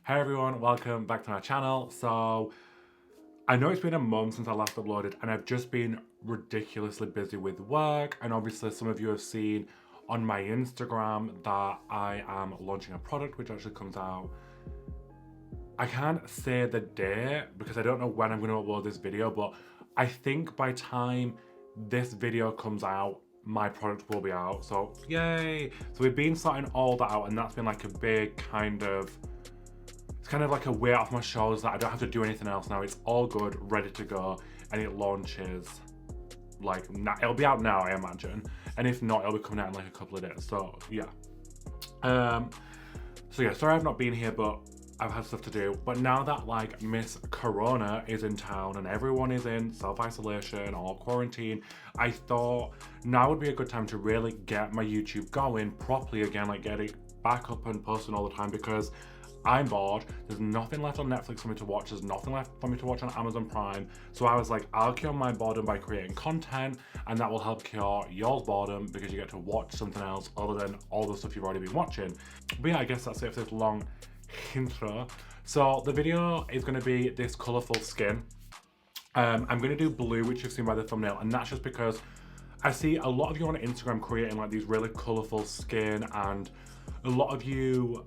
Hey everyone, welcome back to my channel. So, I know it's been a month since I last uploaded and I've just been ridiculously busy with work, and obviously some of you have seen on my Instagram that I am launching a product which actually comes out. I can't say the day because I don't know when I'm going to upload this video, but I think by time this video comes out, my product will be out. So yay! So we've been sorting all that out, and that's been like a big it's kind of like a weight off my shoulders that I don't have to do anything else now. It's all good, ready to go, and it launches like it'll be out now, I imagine. And if not, it'll be coming out in like a couple of days. So yeah. Sorry I've not been here, but I've had stuff to do. But now that like Miss Corona is in town and everyone is in self-isolation or quarantine, I thought now would be a good time to really get my YouTube going properly again, like get it back up and posting all the time, because I'm bored. There's nothing left on Netflix for me to watch. There's nothing left for me to watch on Amazon Prime. So I was like, I'll cure my boredom by creating content, and that will help cure your boredom because you get to watch something else other than all the stuff you've already been watching. But yeah, I guess that's it for this long intro. So the video is going to be this colourful skin. I'm going to do blue, which you've seen by the thumbnail, and that's just because I see a lot of you on Instagram creating like these really colourful skin, and a lot of you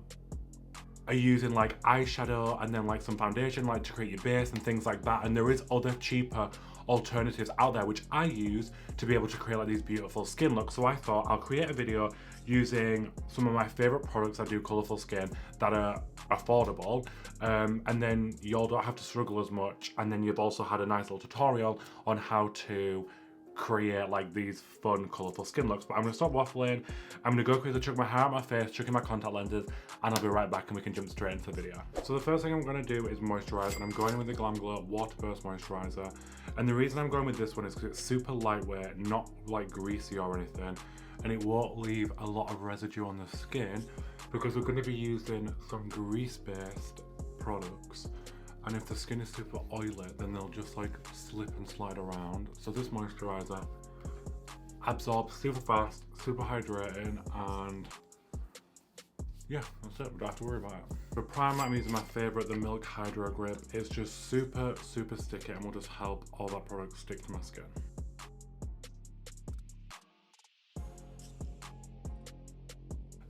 are using like eyeshadow and then like some foundation like to create your base and things like that, and there is other cheaper alternatives out there which I use to be able to create like these beautiful skin looks. So I thought I'll create a video using some of my favorite products that do colorful skin that are affordable, and then you all don't have to struggle as much, and then you've also had a nice little tutorial on how to create like these fun colorful skin looks. But I'm gonna stop waffling. I'm gonna go quickly chuck my hair out my face, chuck in my contact lenses, and I'll be right back and we can jump straight into the video. So the first thing I'm gonna do is moisturize, and I'm going with the Glam Glow Water Burst Moisturizer. And the reason I'm going with this one is because it's super lightweight, not like greasy or anything, and it won't leave a lot of residue on the skin because we're gonna be using some grease-based products. And if the skin is super oily, then they'll just like slip and slide around. So this moisturizer absorbs super fast, super hydrating, and yeah, that's it. We don't have to worry about it. The primer I'm using, my favorite, the Milk Hydro Grip. It's just super sticky and will just help all that product stick to my skin.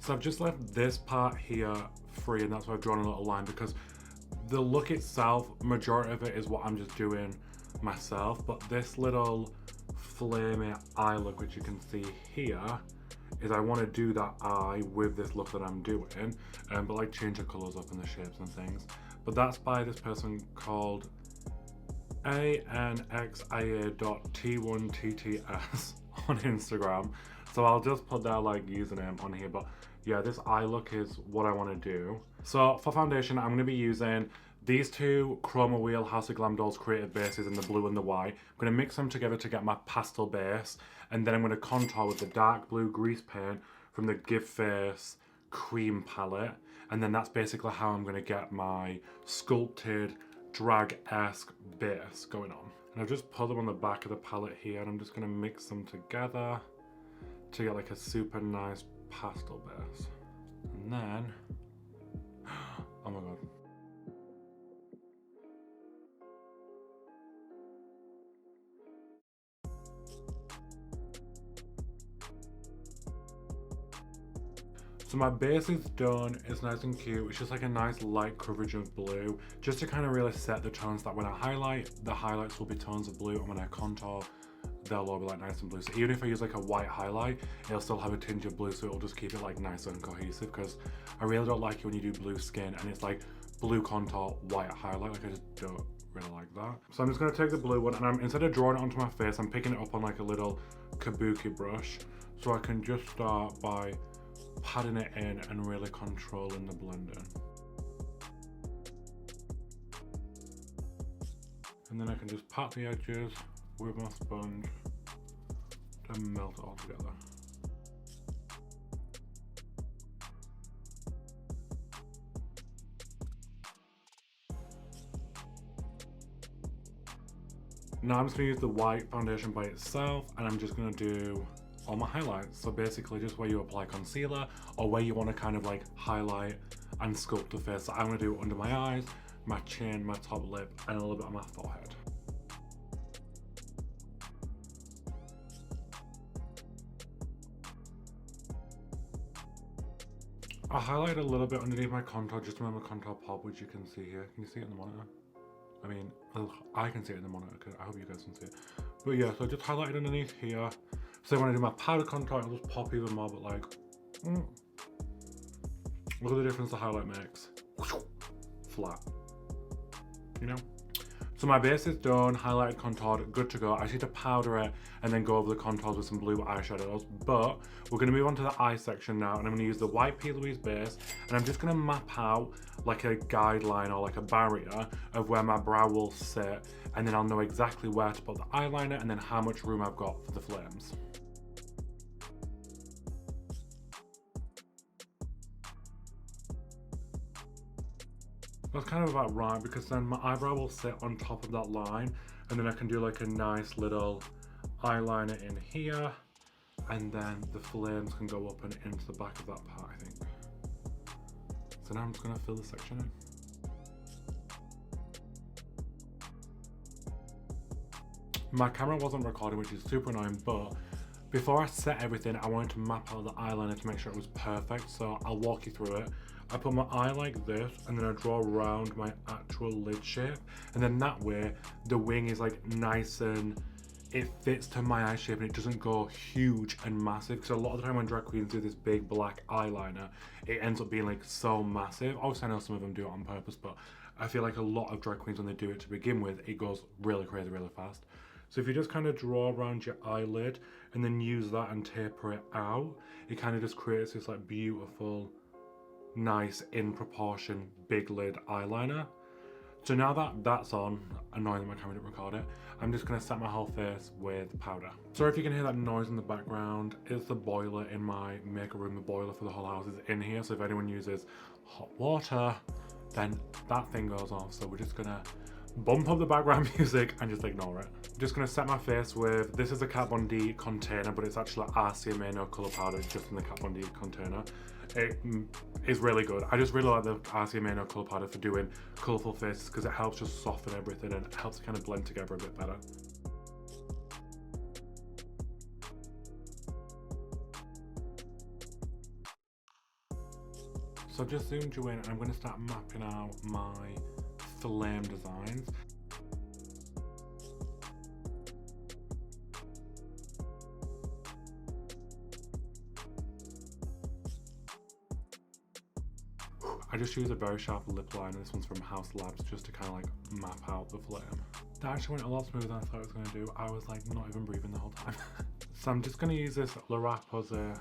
So I've just left this part here free, and that's why I've drawn a little line, because the look itself, majority of it is what I'm just doing myself, but this little flamey eye look, which you can see here, is I want to do that eye with this look that I'm doing, but like change the colours up and the shapes and things. But that's by this person called anxia.t1tts on Instagram. So I'll just put their like username on here, but yeah, this eye look is what I want to do. So for foundation, I'm going to be using these two Chroma Wheel House of Glam Dolls creative bases in the blue and the white. I'm going to mix them together to get my pastel base, and then I'm going to contour with the dark blue grease paint from the Give Face cream palette, and then that's basically how I'm going to get my sculpted drag-esque base going on. And I've just put them on the back of the palette here, and I'm just going to mix them together to get like a super nice pastel base. And then, oh my god. So my base is done, it's nice and cute. It's just like a nice light coverage of blue, just to kind of really set the tones that when I highlight, the highlights will be tones of blue, and when I contour, they'll all be like nice and blue. So even if I use like a white highlight, it'll still have a tinge of blue, so it'll just keep it like nice and cohesive, because I really don't like it when you do blue skin and it's like blue contour, white highlight. Like I just don't really like that. So I'm just going to take the blue one, and instead of drawing it onto my face, I'm picking it up on like a little kabuki brush, so I can just start by patting it in and really controlling the blending. And then I can just pat the edges with my sponge to melt it all together. Now I'm just going to use the white foundation by itself, and I'm just going to do all my highlights. So basically just where you apply concealer or where you want to kind of like highlight and sculpt the face. So I'm gonna do it under my eyes, my chin, my top lip, and a little bit on my forehead. I highlighted a little bit underneath my contour just to make my contour pop, which you can see here. Can you see it in the monitor? I mean, I can see it in the monitor, I hope you guys can see it. But yeah, so I just highlighted underneath here. So when I do my powder contour, it'll just pop even more, but like, look at the difference the highlight makes. Flat, you know? So my base is done, highlighted, contoured, good to go. I just need to powder it and then go over the contours with some blue eyeshadows. But we're gonna move on to the eye section now, and I'm gonna use the white P. Louise base, and I'm just gonna map out like a guideline or like a barrier of where my brow will sit, and then I'll know exactly where to put the eyeliner and then how much room I've got for the flames. That's kind of about right, because then my eyebrow will sit on top of that line, and then I can do like a nice little eyeliner in here, and then the flames can go up and into the back of that part, I think. So now I'm just gonna fill this section in. My camera wasn't recording, which is super annoying, but before I set everything, I wanted to map out the eyeliner to make sure it was perfect, so I'll walk you through it. I put my eye like this, and then I draw around my actual lid shape, and then that way the wing is like nice and it fits to my eye shape, and it doesn't go huge and massive, because a lot of the time when drag queens do this big black eyeliner, it ends up being like so massive. Obviously I know some of them do it on purpose, but I feel like a lot of drag queens, when they do it to begin with, it goes really crazy really fast. So if you just kind of draw around your eyelid and then use that and taper it out, it kind of just creates this like beautiful, nice in proportion big lid eyeliner. So now that that's on, annoying that my camera didn't record it, I'm just going to set my whole face with powder. Sorry if you can hear that noise in the background, it's the boiler in my makeup room. The boiler for the whole house is in here, so if anyone uses hot water, then that thing goes off. So we're just going to bump up the background music and just ignore it. I'm just going to set my face with, this is a Kat Von D container, but it's actually RCMA no colour powder, it's just in the Kat Von D container. It is really good. I just really like the RCMA no colour powder for doing colourful faces, because it helps just soften everything and it helps kind of blend together a bit better. So I've just zoomed you in, and I'm going to start mapping out my flame designs. I just use a very sharp lip liner, this one's from House Labs, just to kind of like map out the flame. That actually went a lot smoother than I thought it was going to do. I was like not even breathing the whole time. So I'm just going to use this La Roche-Posay,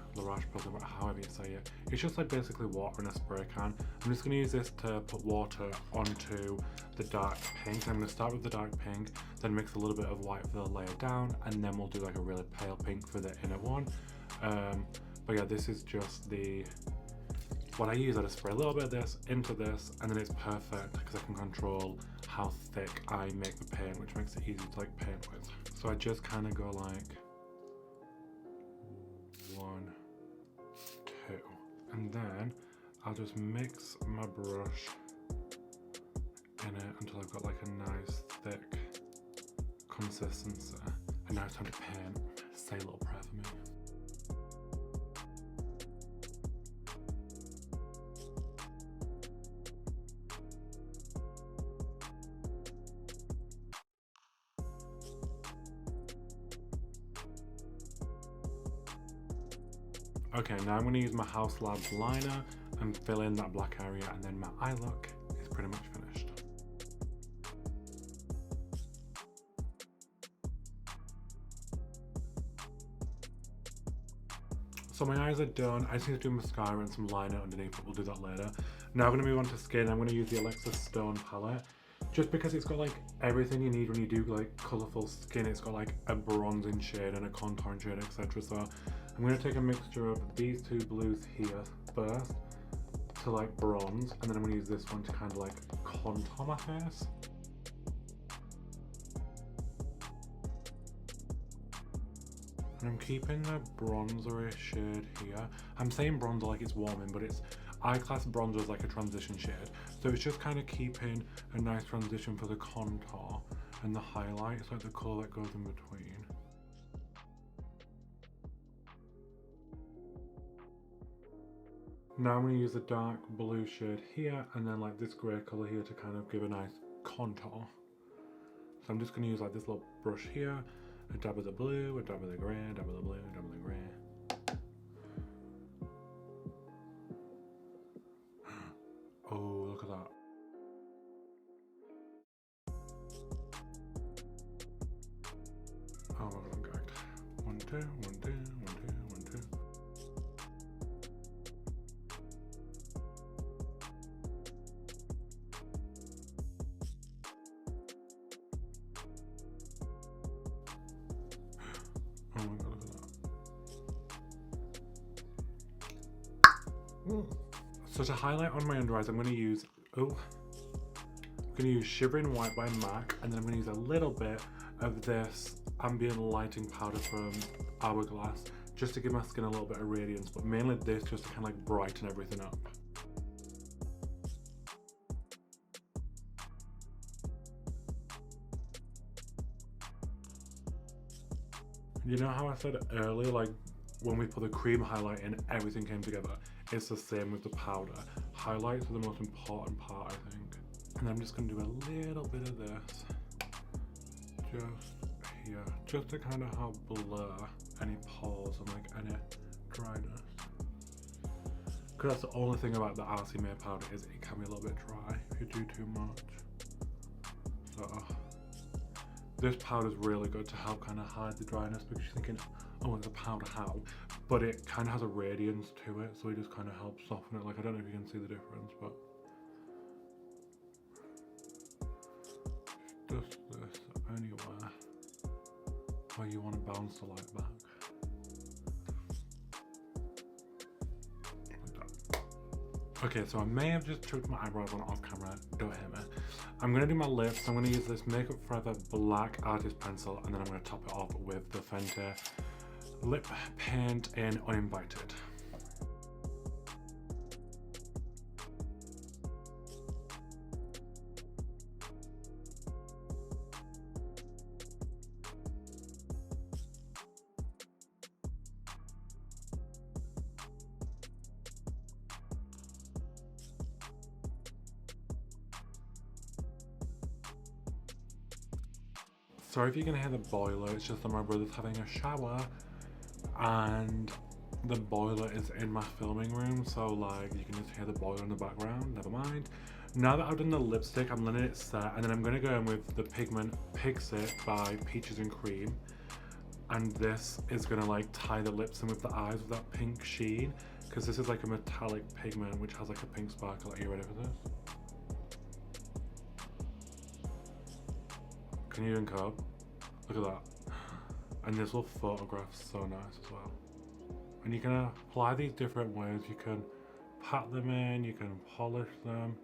however you say it. It's just like basically water in a spray can. I'm just going to use this to put water onto the dark pink. I'm going to start with the dark pink, then mix a little bit of white for the layer down, and then we'll do like a really pale pink for the inner one. But yeah, this is just what I use. I just spray a little bit of this into this, and then it's perfect because I can control how thick I make the paint, which makes it easy to like paint with. So I just kind of go like 1, 2, and then I'll just mix my brush in it until I've got like a nice thick consistency. And now it's time to paint. Say a little prayer for me. Okay, now I'm going to use my House Labs liner and fill in that black area, and then my eye look is pretty much finished. So my eyes are done. I just need to do mascara and some liner underneath, but we'll do that later. Now I'm going to move on to skin. I'm going to use the Alexa Stone palette, just because it's got like everything you need when you do like colourful skin. It's got like a bronzing shade and a contouring shade, etc. So I'm going to take a mixture of these two blues here first to like bronze, and then I'm going to use this one to kind of like contour my face. And I'm keeping the bronzery shade here. I'm saying bronzer like it's warming, but eye-class bronzer is like a transition shade. So it's just kind of keeping a nice transition for the contour and the highlight. It's like the colour that goes in between. Now I'm going to use a dark blue shade here and then like this grey colour here to kind of give a nice contour. So I'm just going to use like this little brush here, a dab of the blue, a dab of the grey, a dab of the blue, a dab of the grey. Oh, look at that. Oh my god, I'm gagged. 1, 2, 1, 2, 1, 2, 1, 2. Oh my god, look at that. So to highlight on my under eyes, I'm going to use Shivering White by MAC, and then I'm going to use a little bit of this ambient lighting powder from Hourglass just to give my skin a little bit of radiance, but mainly this just to kind of like brighten everything up. You know how I said earlier, like when we put the cream highlight in, everything came together? It's the same with the powder. Highlights are the most important part, I think. And I'm just going to do a little bit of this just here, just to kind of help blur any pores and like any dryness. Because that's the only thing about the RC May powder is it can be a little bit dry if you do too much. So this powder is really good to help kind of hide the dryness, because you're thinking, oh, it's a powder, how? But it kind of has a radiance to it, so it just kind of helps soften it. Like, I don't know if you can see the difference, but just this anywhere where you want to bounce the light back. Like that. Okay, so I may have just choked my eyebrows on off camera, don't hit me. I'm going to do my lips. I'm going to use this Makeup Forever black artist pencil, and then I'm going to top it off with the Fenty lip paint in Uninvited. Sorry if you're gonna hear the boiler, it's just that my brother's having a shower and the boiler is in my filming room, so like you can just hear the boiler in the background. Never mind. Now that I've done the lipstick, I'm letting it set, and then I'm gonna go in with the pigment Pixit by Peaches and Cream, and this is gonna like tie the lips in with the eyes with that pink sheen, because this is like a metallic pigment which has like a pink sparkle. Are you ready for this? Can you even cope? Look at that. And this will photograph so nice as well. And you can apply these different ways. You can pat them in, you can polish them.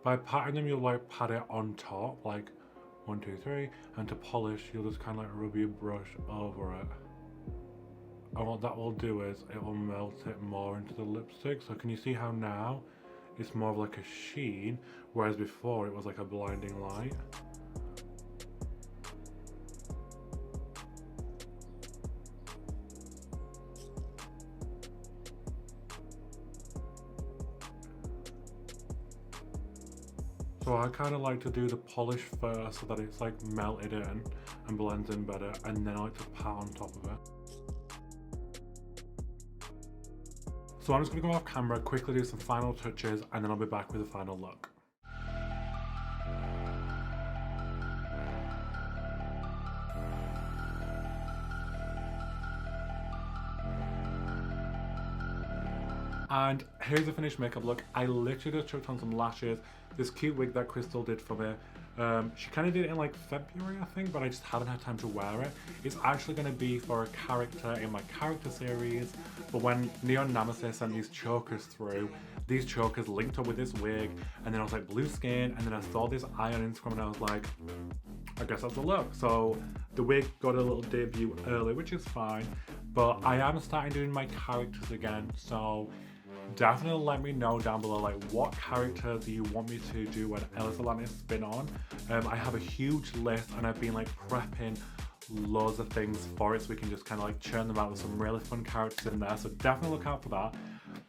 By patting them, you'll like pat it on top, like 1, 2, 3. And to polish, you'll just kind of like rub your brush over it. And what that will do is it will melt it more into the lipstick. So can you see how now it's more of like a sheen, whereas before it was like a blinding light? So I kind of like to do the polish first so that it's like melted in and blends in better, and then I like to pat on top of it. So I'm just going to go off camera, quickly do some final touches, and then I'll be back with a final look. And here's the finished makeup look. I literally just chucked on some lashes, this cute wig that Krystal did for me. She kind of did it in like February, I think, but I just haven't had time to wear it. It's actually going to be for a character in my character series, but when Neon Nemesis sent these chokers through, these chokers linked up with this wig, and then I was like, blue skin, and then I saw this eye on Instagram and I was like, I guess that's the look. So the wig got a little debut early, which is fine, but I am starting doing my characters again, so definitely let me know down below like what character do you want me to do an Ellis Atlantis spin on. I have a huge list and I've been like prepping loads of things for it so we can just kind of like churn them out with some really fun characters in there, so definitely look out for that.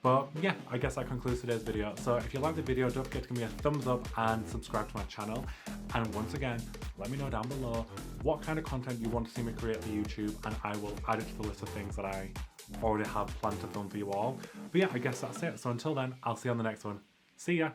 But yeah, I guess that concludes today's video. So if you like the video, don't forget to give me a thumbs up and subscribe to my channel. And once again, let me know down below what kind of content you want to see me create for YouTube, and I will add it to the list of things that I already have planned to film for you all. But yeah, I guess that's it. So until then, I'll see you on the next one. See ya!